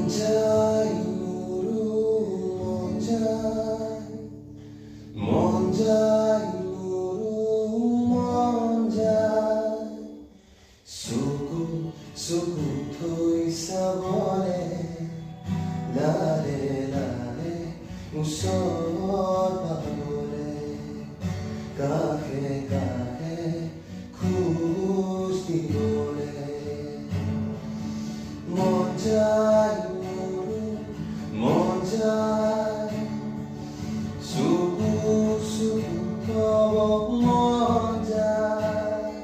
যায় মোৰো মন যায় মোৰো মন যায় চকু থৈ চাবলে লাহে লাহে ওচৰ পাবলে কাষে কাষে খোজ দিবলে মন যায় মোৰো মন যায় চকু থব মন যায়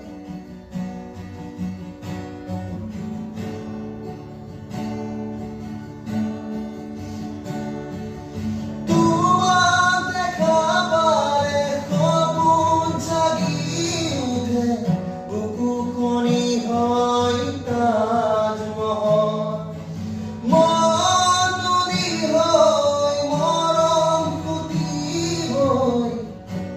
তোমাক দেখা পালে সপোন জাগি উঠে বুকুখনি হয় তাজমহল মন নদী হৈ মৰম ফুটি হৈ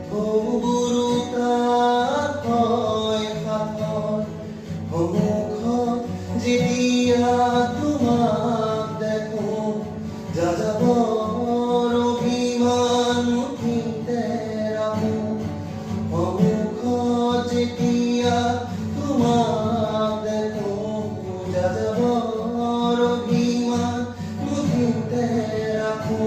ঢৌবোৰো তাত হয় সাগৰ সন্মুখত যেতিয়া তোমাক দেখো যাযাবৰ অভিমান মুঠিতে ৰাখো সন্মুখত যেতিয়া তোমাক দেখো যাযাবৰ অভিমান মুঠিতে ৰাখো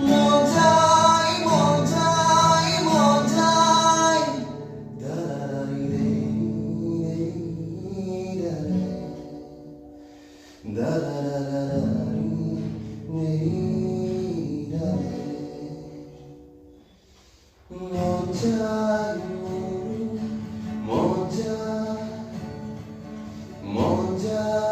মন যায় মন যায় মন যায় দাদাৰি দাদাৰি মন যায় মোৰো মন যায়